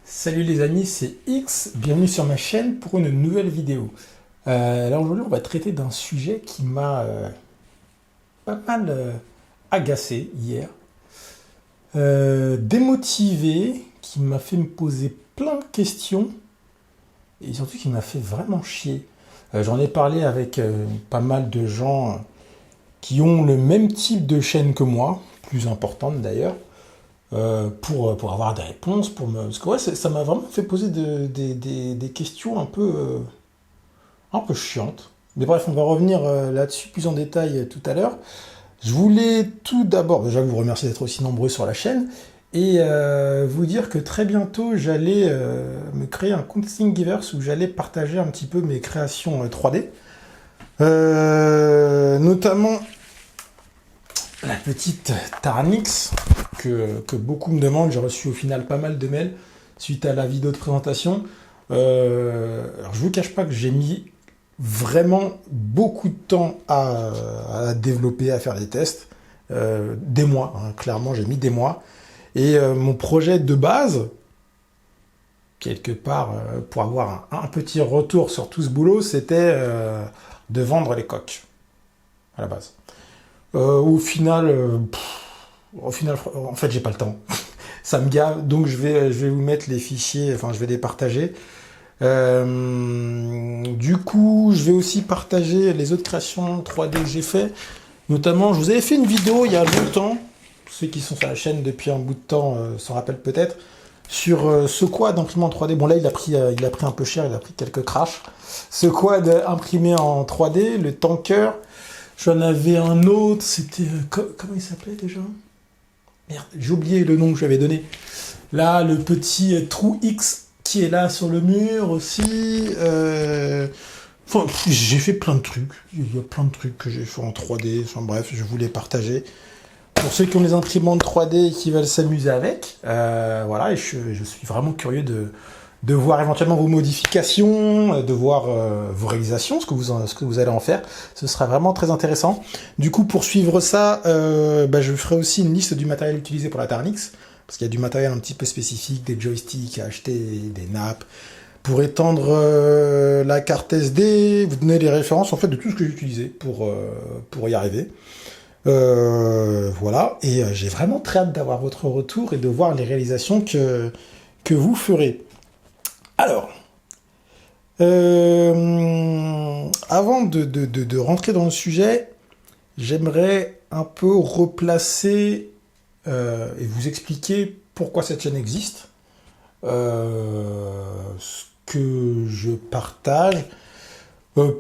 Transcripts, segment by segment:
Salut les amis, c'est X, bienvenue sur ma chaîne pour une nouvelle vidéo. Alors aujourd'hui on va traiter d'un sujet qui m'a pas mal agacé hier, démotivé, qui m'a fait me poser plein de questions et surtout qui m'a fait vraiment chier. J'en ai parlé avec pas mal de gens qui ont le même type de chaîne que moi, plus importante d'ailleurs. Pour avoir des réponses, parce que ouais, ça m'a vraiment fait poser des questions un peu chiantes. Mais bref, on va revenir là-dessus plus en détail tout à l'heure. Je voulais tout d'abord, déjà vous remercier d'être aussi nombreux sur la chaîne, et vous dire que très bientôt, j'allais me créer un compte Thingiverse où j'allais partager un petit peu mes créations 3D. Notamment la petite Tarnix que beaucoup me demandent. J'ai reçu au final pas mal de mails suite à la vidéo de présentation. Alors je vous cache pas que j'ai mis vraiment beaucoup de temps à développer, à faire des tests. Des mois, hein, clairement j'ai mis des mois. Et mon projet de base, quelque part, pour avoir un petit retour sur tout ce boulot, c'était de vendre les coques, à la base. Au final, en fait, j'ai pas le temps. Ça me gave, donc je vais vous mettre les fichiers, enfin, je vais les partager. Du coup, je vais aussi partager les autres créations 3D que j'ai fait. Notamment, je vous avais fait une vidéo il y a longtemps, ceux qui sont sur la chaîne depuis un bout de temps s'en rappellent peut-être, sur ce quad imprimé en 3D. Bon, là, il a pris un peu cher, il a pris quelques crashs. Ce quad imprimé en 3D, le tanker. J'en avais un autre, c'était... comment il s'appelait déjà? Merde, j'ai oublié le nom que j'avais donné. Là, le petit trou X qui est là sur le mur aussi. Enfin, j'ai fait plein de trucs. Il y a plein de trucs que j'ai fait en 3D. Enfin bref, je voulais partager. Pour ceux qui ont les imprimantes 3D et qui veulent s'amuser avec, voilà, et je suis vraiment curieux de voir éventuellement vos modifications, de voir vos réalisations, ce que vous allez en faire. Ce sera vraiment très intéressant. Du coup, pour suivre ça, je ferai aussi une liste du matériel utilisé pour la Tarnix, parce qu'il y a du matériel un petit peu spécifique, des joysticks à acheter, des nappes, pour étendre la carte SD, vous donner les références en fait de tout ce que j'ai utilisé pour y arriver. Voilà, et j'ai vraiment très hâte d'avoir votre retour et de voir les réalisations que vous ferez. Alors, avant de rentrer dans le sujet, j'aimerais un peu replacer et vous expliquer pourquoi cette chaîne existe, ce que je partage,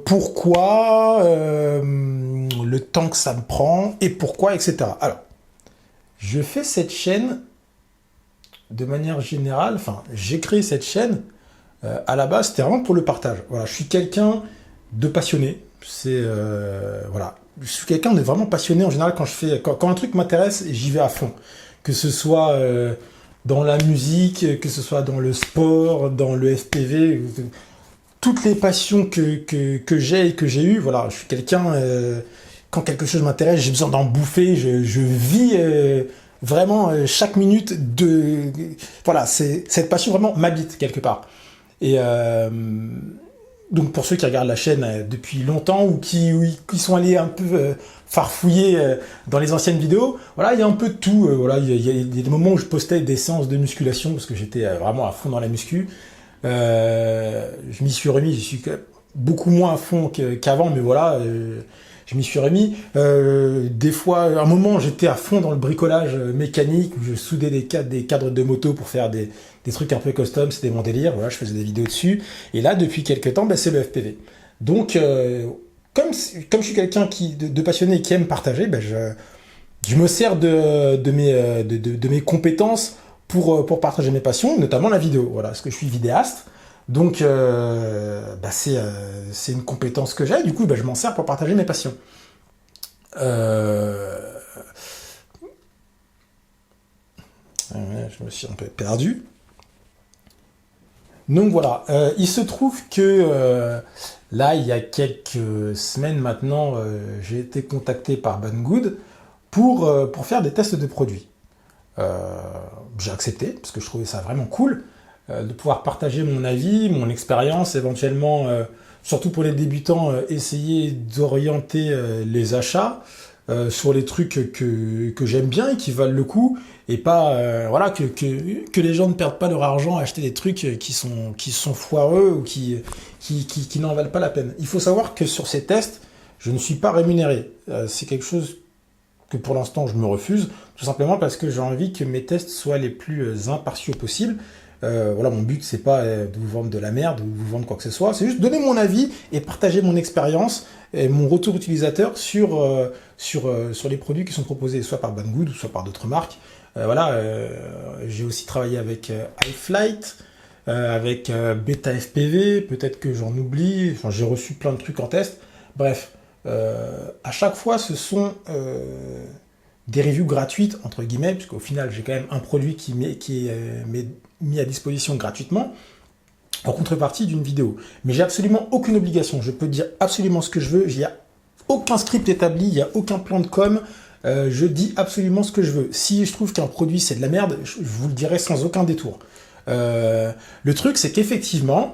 pourquoi, le temps que ça me prend, et pourquoi, etc. Alors, je fais cette chaîne de manière générale, enfin, j'ai créé cette chaîne à la base, c'était vraiment pour le partage. Voilà, je suis quelqu'un de passionné. Voilà, je suis quelqu'un de vraiment passionné en général quand un truc m'intéresse, j'y vais à fond. Que ce soit dans la musique, que ce soit dans le sport, dans le FPV, toutes les passions que j'ai et que j'ai eues. Voilà, je suis quelqu'un quand quelque chose m'intéresse, j'ai besoin d'en bouffer. Je vis vraiment chaque minute de. Voilà, cette passion vraiment m'habite quelque part. Et donc pour ceux qui regardent la chaîne depuis longtemps ou qui sont allés un peu farfouiller dans les anciennes vidéos, voilà, il y a un peu de tout. Voilà, il y a des moments où je postais des séances de musculation parce que j'étais vraiment à fond dans la muscu. Je m'y suis remis, je suis beaucoup moins à fond qu'avant, mais voilà, je m'y suis remis. Des fois, à un moment, j'étais à fond dans le bricolage mécanique, où je soudais des cadres de moto pour faire des trucs un peu custom, c'était mon délire, voilà, je faisais des vidéos dessus. Et là, depuis quelques temps, c'est le FPV. Donc, comme je suis quelqu'un de passionné et qui aime partager, je me sers de mes compétences pour partager mes passions, notamment la vidéo. Voilà, parce que je suis vidéaste. Donc, c'est une compétence que j'ai. Du coup, je m'en sers pour partager mes passions. Je me suis un peu perdu. Donc voilà, il se trouve que là, il y a quelques semaines maintenant, j'ai été contacté par Banggood pour faire des tests de produits. J'ai accepté, parce que je trouvais ça vraiment cool. de pouvoir partager mon avis, mon expérience, éventuellement, surtout pour les débutants, essayer d'orienter les achats sur les trucs que j'aime bien et qui valent le coup, et pas voilà que les gens ne perdent pas leur argent à acheter des trucs qui sont foireux ou qui n'en valent pas la peine. Il faut savoir que sur ces tests, je ne suis pas rémunéré. C'est quelque chose que pour l'instant je me refuse, tout simplement parce que j'ai envie que mes tests soient les plus impartiaux possibles. Voilà, mon but c'est pas de vous vendre de la merde ou de vous vendre quoi que ce soit, c'est juste donner mon avis et partager mon expérience et mon retour utilisateur sur les produits qui sont proposés, soit par Banggood ou soit par d'autres marques. Voilà, j'ai aussi travaillé avec iFlight, avec Beta FPV, peut-être que j'en oublie, enfin, j'ai reçu plein de trucs en test. Bref, à chaque fois ce sont des reviews gratuites, entre guillemets, puisqu'au final j'ai quand même un produit qui est mis à disposition gratuitement, en contrepartie d'une vidéo. Mais j'ai absolument aucune obligation, je peux dire absolument ce que je veux, il n'y a aucun script établi, il n'y a aucun plan de com, je dis absolument ce que je veux. Si je trouve qu'un produit c'est de la merde, je vous le dirai sans aucun détour. Le truc c'est qu'effectivement,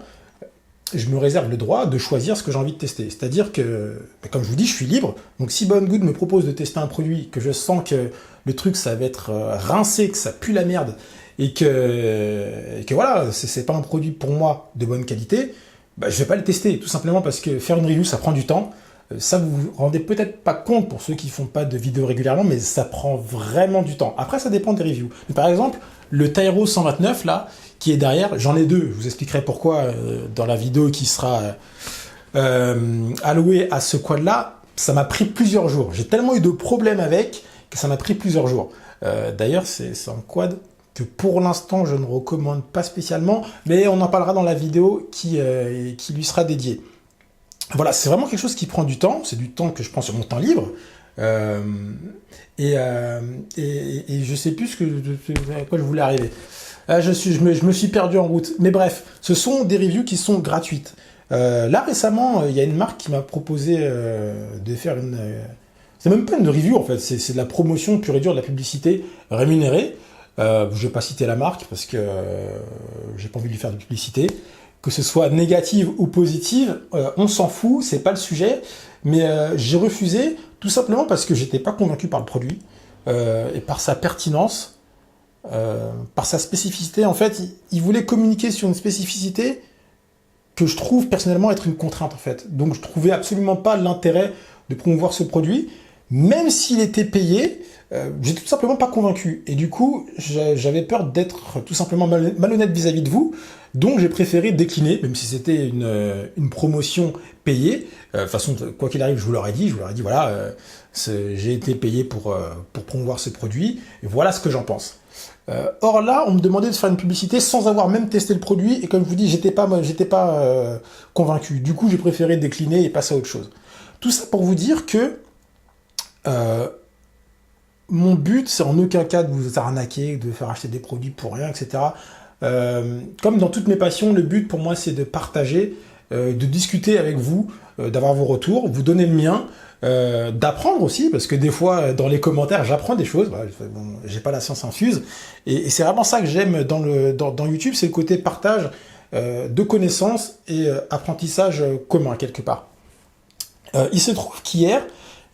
je me réserve le droit de choisir ce que j'ai envie de tester. C'est-à-dire que, comme je vous dis, je suis libre. Donc si Banggood me propose de tester un produit, que je sens que le truc, ça va être rincé, que ça pue la merde, et que voilà, c'est pas un produit pour moi de bonne qualité, bah, je vais pas le tester. Tout simplement parce que faire une review, ça prend du temps. Ça, vous vous rendez peut-être pas compte pour ceux qui font pas de vidéos régulièrement, mais ça prend vraiment du temps. Après, ça dépend des reviews. Mais par exemple, le Tyro 129, là, qui est derrière, j'en ai deux. Je vous expliquerai pourquoi dans la vidéo qui sera allouée à ce quad-là. Ça m'a pris plusieurs jours. J'ai tellement eu de problèmes avec que ça m'a pris plusieurs jours. D'ailleurs, c'est un quad que pour l'instant, je ne recommande pas spécialement, mais on en parlera dans la vidéo qui lui sera dédiée. Voilà, c'est vraiment quelque chose qui prend du temps. C'est du temps que je prends sur mon temps libre. Et je sais plus à quoi je voulais arriver. Je me suis perdu en route. Mais bref, ce sont des reviews qui sont gratuites. Là, récemment, il y a une marque qui m'a proposé de faire une... c'est même pas une review, en fait. C'est de la promotion pure et dure, de la publicité rémunérée. Je vais pas citer la marque parce que j'ai pas envie de lui faire de publicité. Que ce soit négative ou positive, on s'en fout, c'est pas le sujet. Mais j'ai refusé tout simplement parce que j'étais pas convaincu par le produit et par sa pertinence. Par sa spécificité, en fait, il voulait communiquer sur une spécificité que je trouve personnellement être une contrainte, en fait. Donc, je trouvais absolument pas l'intérêt de promouvoir ce produit, même s'il était payé. J'étais tout simplement pas convaincu. Et du coup, j'avais peur d'être tout simplement malhonnête vis-à-vis de vous. Donc, j'ai préféré décliner, même si c'était une promotion payée. De toute façon, quoi qu'il arrive, je vous l'aurais dit, voilà, j'ai été payé pour promouvoir ce produit. Et voilà ce que j'en pense. Or là, on me demandait de faire une publicité sans avoir même testé le produit. Et comme je vous dis, j'étais pas convaincu. Du coup, j'ai préféré décliner et passer à autre chose. Tout ça pour vous dire que mon but, c'est en aucun cas de vous arnaquer, de faire acheter des produits pour rien, etc. Comme dans toutes mes passions, le but pour moi, c'est de partager, de discuter avec vous, d'avoir vos retours, vous donner le mien, d'apprendre aussi, parce que des fois, dans les commentaires, j'apprends des choses. Voilà, bon, j'ai pas la science infuse. Et c'est vraiment ça que j'aime dans YouTube, c'est le côté partage de connaissances et apprentissage commun, quelque part. Il se trouve qu'hier,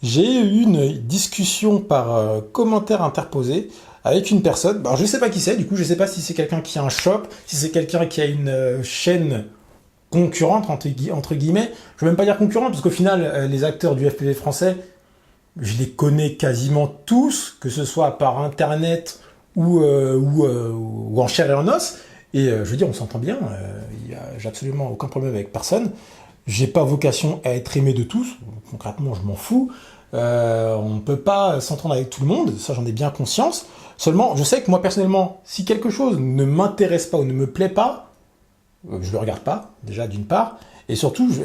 j'ai eu une discussion par commentaire interposé avec une personne. Alors, je ne sais pas qui c'est, du coup, je ne sais pas si c'est quelqu'un qui a un shop, si c'est quelqu'un qui a une chaîne concurrente, entre guillemets. Je ne veux même pas dire concurrente, parce qu'au final, les acteurs du FPV français, je les connais quasiment tous, que ce soit par Internet ou en chair et en os. Et je veux dire, on s'entend bien, j'ai absolument aucun problème avec personne. J'ai pas vocation à être aimé de tous, concrètement je m'en fous. On ne peut pas s'entendre avec tout le monde, ça j'en ai bien conscience. Seulement, je sais que moi personnellement, si quelque chose ne m'intéresse pas ou ne me plaît pas, je le regarde pas, déjà d'une part, et surtout, je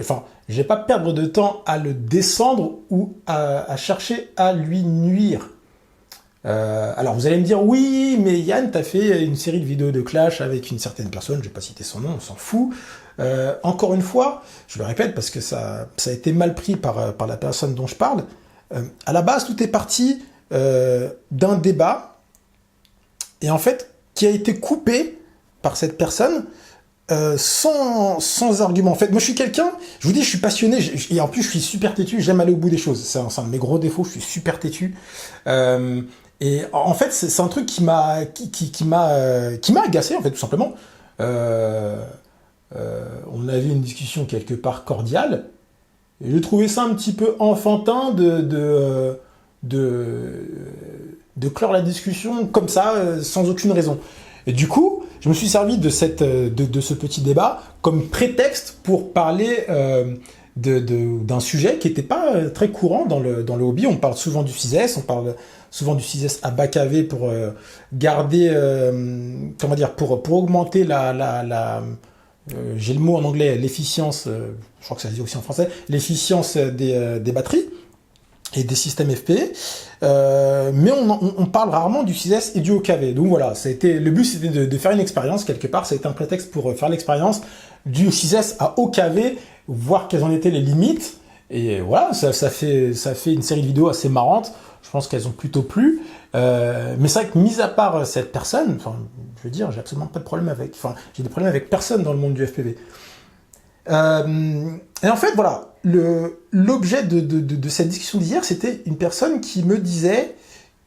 vais pas perdre de temps à le descendre ou à chercher à lui nuire. Alors vous allez me dire, oui, mais Yann, t'as fait une série de vidéos de clash avec une certaine personne, je vais pas citer son nom, on s'en fout. Encore une fois, je le répète parce que ça a été mal pris par la personne dont je parle. À la base, tout est parti d'un débat, et en fait, qui a été coupé par cette personne sans argument. En fait, moi je suis quelqu'un, je vous dis, je suis passionné, et en plus je suis super têtu, j'aime aller au bout des choses. C'est un de mes gros défauts, je suis super têtu. Et en fait, c'est un truc qui m'a agacé, en fait, tout simplement. On avait une discussion quelque part cordiale, et j'ai trouvé ça un petit peu enfantin de clore la discussion comme ça, sans aucune raison. Et du coup, je me suis servi de ce petit débat comme prétexte pour parler d'un sujet qui n'était pas très courant dans le hobby. On parle souvent du 6S, on parle souvent du 6S à bas KV pour garder, comment dire, pour augmenter j'ai le mot en anglais, l'efficience, je crois que ça se dit aussi en français, l'efficience des batteries et des systèmes FPE, mais on parle rarement du 6S et du OKV. Donc voilà, le but c'était de faire une expérience quelque part, ça a été un prétexte pour faire l'expérience du 6S à OKV, voir quelles en étaient les limites, et voilà, ça fait une série de vidéos assez marrantes, je pense qu'elles ont plutôt plu, mais c'est vrai que mis à part cette personne, enfin, je veux dire, j'ai absolument pas de problème j'ai des problèmes avec personne dans le monde du FPV. Et en fait, voilà, l'objet de cette discussion d'hier, c'était une personne qui me disait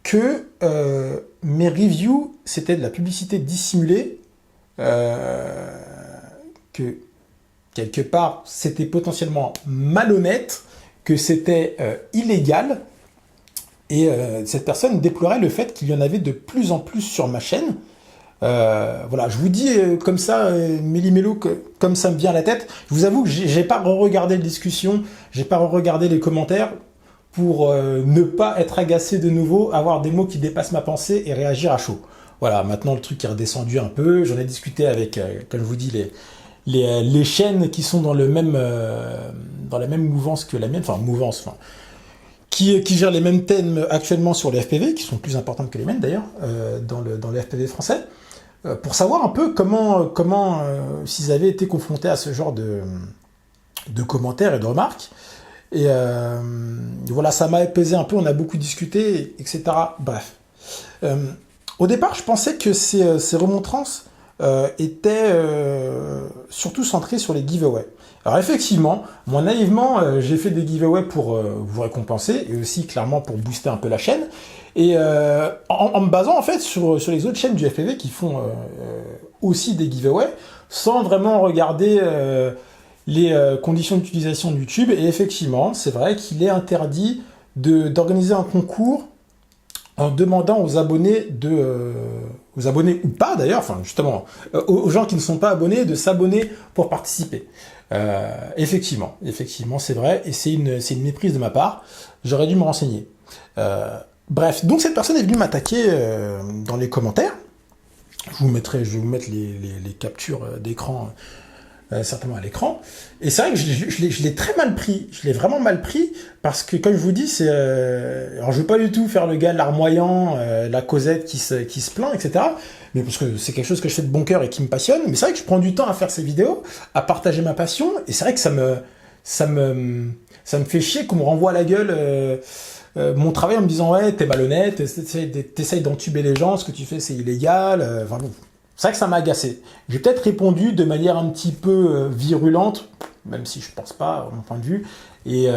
que mes reviews, c'était de la publicité dissimulée, que quelque part, c'était potentiellement malhonnête, que c'était illégal, et cette personne déplorait le fait qu'il y en avait de plus en plus sur ma chaîne. Voilà, je vous dis comme ça, méli-mélo, comme ça me vient à la tête. Je vous avoue que j'ai pas re-regardé la discussion, j'ai pas re-regardé les commentaires pour ne pas être agacé de nouveau, avoir des mots qui dépassent ma pensée et réagir à chaud. Voilà, maintenant le truc est redescendu un peu. J'en ai discuté avec, comme je vous dis, les chaînes qui sont dans la même mouvance que la mienne, qui gèrent les mêmes thèmes actuellement sur les FPV, qui sont plus importantes que les miennes d'ailleurs, dans le FPV français, pour savoir un peu comment s'ils avaient été confrontés à ce genre de commentaires et de remarques. Et voilà, ça m'a apaisé un peu, on a beaucoup discuté, etc. Bref. Au départ, je pensais que ces remontrances étaient surtout centrées sur les giveaways. Alors effectivement, moi naïvement, j'ai fait des giveaways pour vous récompenser et aussi clairement pour booster un peu la chaîne. Et en me basant en fait sur les autres chaînes du FPV qui font aussi des giveaways, sans vraiment regarder les conditions d'utilisation de YouTube. Et effectivement, c'est vrai qu'il est interdit d'organiser un concours en demandant aux abonnés aux abonnés ou pas d'ailleurs, enfin justement, aux gens qui ne sont pas abonnés de s'abonner pour participer. Effectivement, c'est vrai, et c'est une méprise de ma part. J'aurais dû me renseigner. Bref, donc cette personne est venue m'attaquer dans les commentaires. Je vais vous mettre les captures d'écran certainement à l'écran. Et c'est vrai que je l'ai très mal pris. Je l'ai vraiment mal pris parce que, comme je vous dis, alors je veux pas du tout faire le gars larmoyant, la Cosette qui se plaint, etc. Mais parce que c'est quelque chose que je fais de bon cœur et qui me passionne. Mais c'est vrai que je prends du temps à faire ces vidéos, à partager ma passion. Et c'est vrai que ça me fait chier qu'on me renvoie à la gueule mon travail en me disant ouais, t'es malhonnête, t'essayes d'entuber les gens, ce que tu fais c'est illégal. Enfin bon. C'est vrai que ça m'a agacé. J'ai peut-être répondu de manière un petit peu virulente, même si je pense pas, à mon point de vue, et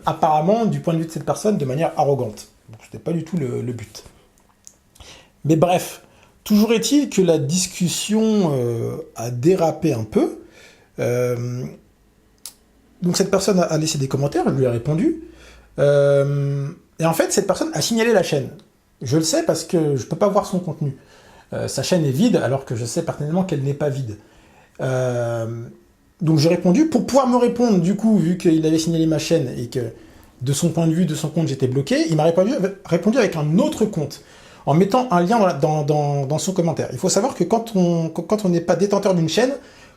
apparemment, du point de vue de cette personne, de manière arrogante. Donc c'était pas du tout le but. Mais bref, toujours est-il que la discussion a dérapé un peu. Donc cette personne a laissé des commentaires, je lui ai répondu. Et en fait, cette personne a signalé la chaîne. Je le sais parce que je peux pas voir son contenu. Sa chaîne est vide, alors que je sais pertinemment qu'elle n'est pas vide. Donc j'ai répondu, pour pouvoir me répondre, du coup, vu qu'il avait signalé ma chaîne et que de son point de vue, de son compte, j'étais bloqué, il m'a répondu avec un autre compte, en mettant un lien dans son commentaire. Il faut savoir que quand on n'est pas détenteur d'une chaîne,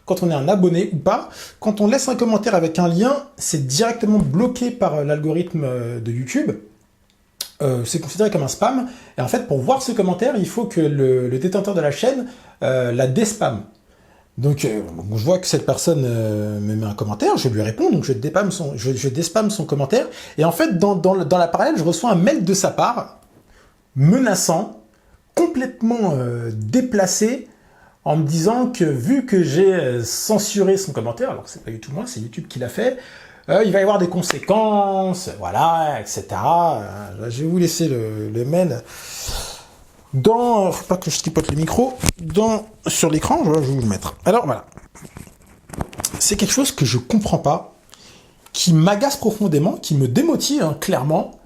quand on est un abonné ou pas, quand on laisse un commentaire avec un lien, c'est directement bloqué par l'algorithme de YouTube. C'est considéré comme un spam, et en fait pour voir ce commentaire il faut que le détenteur de la chaîne la déspam. Donc je vois que cette personne me met un commentaire, je lui réponds, donc je déspam son commentaire, et en fait dans la parallèle je reçois un mail de sa part menaçant, complètement déplacé, en me disant que vu que j'ai censuré son commentaire, alors que c'est pas du tout moi, c'est YouTube qui l'a fait, il va y avoir des conséquences, voilà, etc. Je vais vous laisser le mail dans, faut pas que je tripote le micro, sur l'écran, je vais vous le mettre. Alors voilà, c'est quelque chose que je comprends pas, qui m'agace profondément, qui me démotive hein, clairement,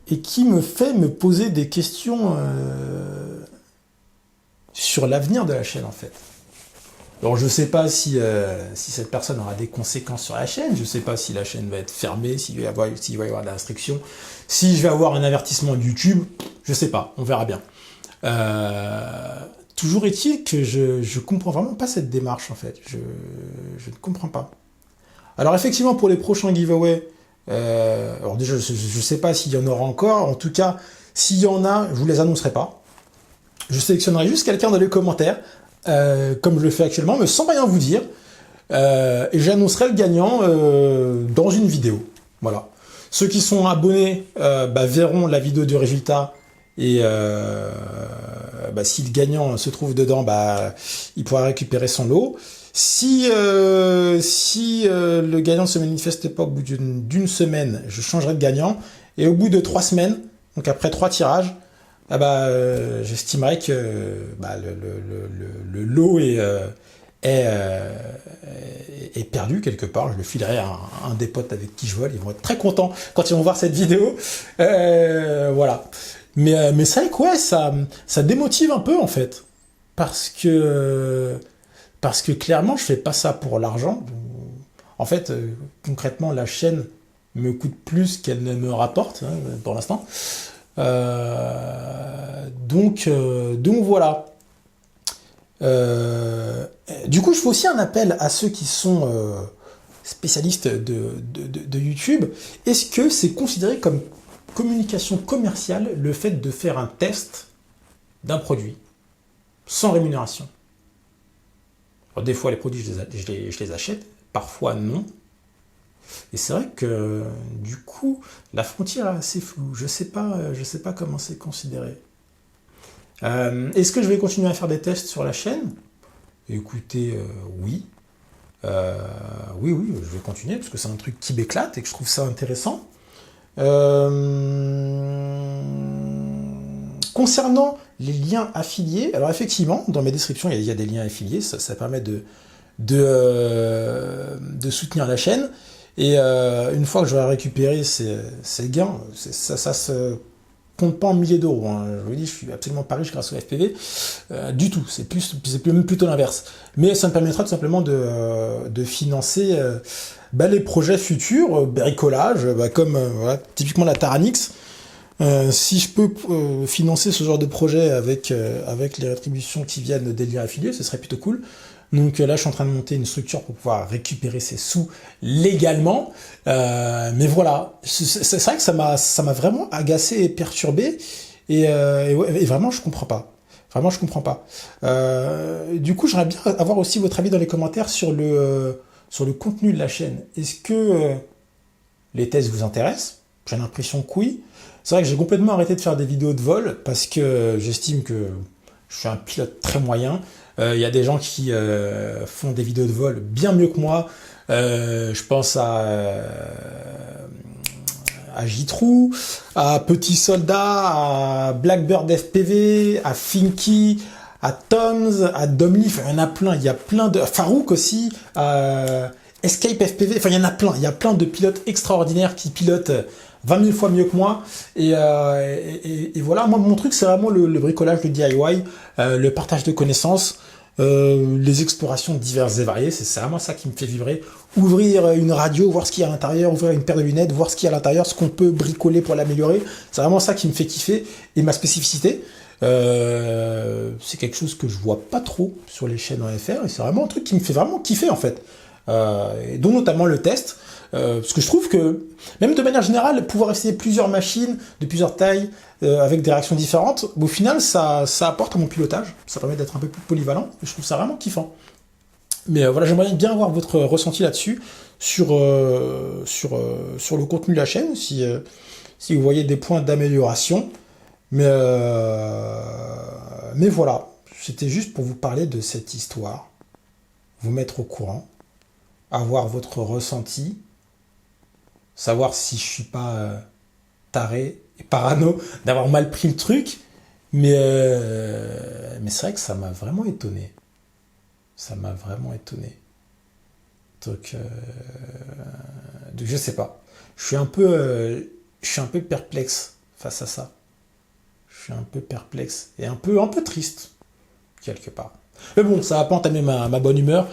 et qui me fait me poser des questions sur l'avenir de la chaîne en fait. Alors je sais pas si cette personne aura des conséquences sur la chaîne, je sais pas si la chaîne va être fermée, s'il va y avoir de la restriction, si je vais avoir un avertissement de YouTube, je sais pas, on verra bien. Toujours est-il que je comprends vraiment pas cette démarche en fait, je ne comprends pas. Alors effectivement pour les prochains giveaways, alors déjà je sais pas s'il y en aura encore, en tout cas s'il y en a, je vous les annoncerai pas. Je sélectionnerai juste quelqu'un dans les commentaires, comme je le fais actuellement, mais sans rien vous dire. Et j'annoncerai le gagnant dans une vidéo. Voilà. Ceux qui sont abonnés verront la vidéo du résultat. Et si le gagnant se trouve dedans, il pourra récupérer son lot. Si le gagnant ne se manifeste pas au bout d'une semaine, je changerai de gagnant. Et au bout de 3 semaines, donc après 3 tirages, j'estimerais que le lot est perdu quelque part. Je le filerai à un des potes avec qui je vole. Ils vont être très contents quand ils vont voir cette vidéo. Voilà. Mais c'est vrai que ouais, ça démotive un peu en fait. Parce que clairement, je fais pas ça pour l'argent. En fait, concrètement, la chaîne me coûte plus qu'elle ne me rapporte hein, pour l'instant. Donc voilà. Du coup, je fais aussi un appel à ceux qui sont spécialistes de YouTube. Est-ce que c'est considéré comme communication commerciale le fait de faire un test d'un produit sans rémunération? Alors, des fois, les produits, je les achète, parfois non. Et c'est vrai que du coup, la frontière est assez floue. Je sais pas comment c'est considéré. Est-ce que je vais continuer à faire des tests sur la chaîne? Écoutez, oui. Oui, je vais continuer parce que c'est un truc qui m'éclate et que je trouve ça intéressant. Concernant les liens affiliés, alors effectivement, dans mes descriptions, il y a des liens affiliés, ça permet de soutenir la chaîne. Et une fois que j'aurai récupéré ces gains, ça se compte pas en milliers d'euros. Hein. Je vous dis, je suis absolument pas riche grâce au FPV. Du tout, c'est même plutôt l'inverse. Mais ça me permettra tout simplement de financer les projets futurs, bricolage, comme typiquement la Taranix. Si je peux financer ce genre de projet avec les rétributions qui viennent des liens affiliés, ce serait plutôt cool. Donc là, je suis en train de monter une structure pour pouvoir récupérer ces sous légalement. Mais voilà, c'est vrai que ça m'a vraiment agacé et perturbé. Et vraiment, je comprends pas. Vraiment, je comprends pas. Du coup, j'aimerais bien avoir aussi votre avis dans les commentaires sur le contenu de la chaîne. Est-ce que les tests vous intéressent? J'ai l'impression que oui. C'est vrai que j'ai complètement arrêté de faire des vidéos de vol parce que j'estime que je suis un pilote très moyen. Il y a des gens qui font des vidéos de vol bien mieux que moi. Je pense à Jitrou, à Petit Soldat, à Blackbird FPV, à Finky, à Toms, à Domly. Enfin, il y en a plein. Il y a plein de Farouk aussi, Escape FPV. Enfin, il y en a plein. Il y a plein de pilotes extraordinaires qui pilotent 20 000 fois mieux que moi. Et voilà, moi, mon truc, c'est vraiment le bricolage, le DIY, le partage de connaissances, les explorations diverses et variées. C'est vraiment ça qui me fait vibrer. Ouvrir une radio, voir ce qu'il y a à l'intérieur, ouvrir une paire de lunettes, voir ce qu'il y a à l'intérieur, ce qu'on peut bricoler pour l'améliorer. C'est vraiment ça qui me fait kiffer. Et ma spécificité, c'est quelque chose que je vois pas trop sur les chaînes en FR. Et c'est vraiment un truc qui me fait vraiment kiffer, en fait. Et dont notamment le test. Parce que je trouve que, même de manière générale, pouvoir essayer plusieurs machines de plusieurs tailles, avec des réactions différentes, au final, ça apporte à mon pilotage. Ça permet d'être un peu plus polyvalent. Et je trouve ça vraiment kiffant. Mais voilà, j'aimerais bien avoir votre ressenti là-dessus, sur le contenu de la chaîne, si vous voyez des points d'amélioration. Mais voilà, C'était juste pour vous parler de cette histoire, vous mettre au courant, avoir votre ressenti, savoir si je suis pas taré et parano d'avoir mal pris le truc, mais c'est vrai que ça m'a vraiment étonné. Ça m'a vraiment étonné. Donc, je sais pas. Je suis un peu perplexe face à ça. Je suis un peu perplexe et un peu triste quelque part. Mais bon, ça va pas entamer ma bonne humeur.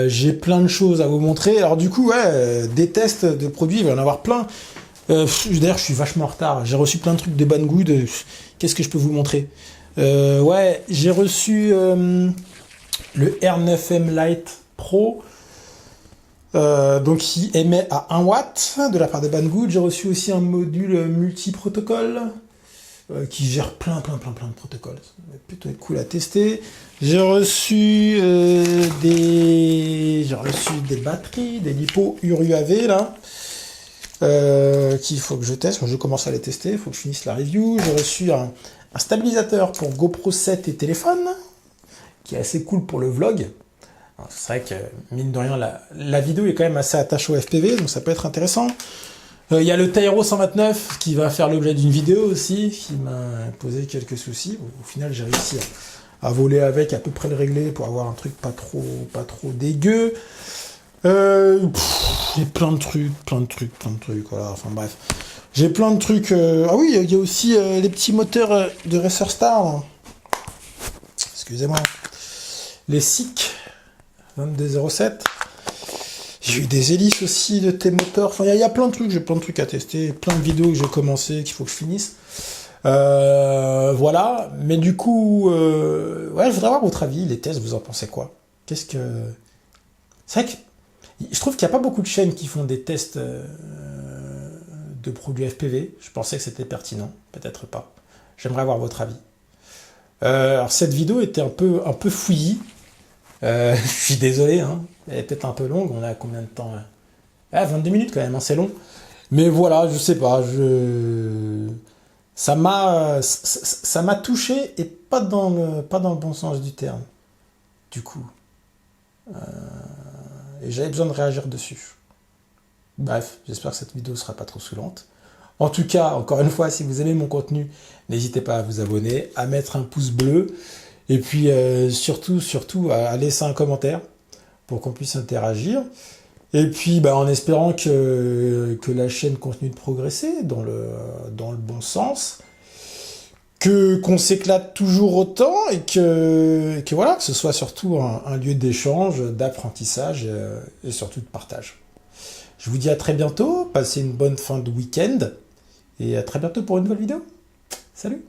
J'ai plein de choses à vous montrer. Alors du coup, ouais, des tests de produits, il va y en avoir plein. D'ailleurs, je suis vachement en retard. J'ai reçu plein de trucs de Banggood. Qu'est-ce que je peux vous montrer? Ouais, j'ai reçu le R9M Lite Pro. Donc qui émet à 1 watt de la part de Banggood. J'ai reçu aussi un module multi-protocole qui gère plein de protocoles. Ça va plutôt être cool à tester. J'ai reçu des batteries, des LiPo UAV là, qu'il faut que je teste. Je commence à les tester, il faut que je finisse la review. J'ai reçu un stabilisateur pour GoPro 7 et téléphone, qui est assez cool pour le vlog. C'est vrai que, mine de rien, la vidéo est quand même assez attachée au FPV, donc ça peut être intéressant. Il y a le Tyro 129 qui va faire l'objet d'une vidéo aussi, qui m'a posé quelques soucis. Au final, j'ai réussi à voler avec, à peu près le régler pour avoir un truc pas trop dégueu. J'ai plein de trucs, voilà, enfin bref. J'ai plein de trucs. Ah oui, il y a aussi les petits moteurs de Racer Star. Là. Excusez-moi. Les SICK 2207. J'ai eu des hélices aussi de T-Motor. Enfin, il y a plein de trucs, j'ai plein de trucs à tester, plein de vidéos que j'ai commencé, qu'il faut que je finisse. Voilà. Mais du coup, ouais, je voudrais avoir votre avis, les tests, vous en pensez quoi? Qu'est-ce que... C'est vrai que je trouve qu'il n'y a pas beaucoup de chaînes qui font des tests de produits FPV. Je pensais que c'était pertinent, peut-être pas. J'aimerais avoir votre avis. Alors cette vidéo était un peu fouillie. Je suis désolé, hein. Elle est peut-être un peu longue. On a combien de temps là? Ah, 22 minutes quand même, hein, c'est long. Mais voilà, je sais pas. Ça m'a touché et pas dans le bon sens du terme. Du coup, et j'avais besoin de réagir dessus. Bref, j'espère que cette vidéo sera pas trop saoulante. En tout cas, encore une fois, si vous aimez mon contenu, n'hésitez pas à vous abonner, à mettre un pouce bleu, et puis surtout à laisser un commentaire pour qu'on puisse interagir. Et puis en espérant que la chaîne continue de progresser dans le bon sens, qu'on s'éclate toujours autant et que voilà, que ce soit surtout un lieu d'échange, d'apprentissage et surtout de partage. Je vous dis à très bientôt, passez une bonne fin de week-end et à très bientôt pour une nouvelle vidéo. Salut!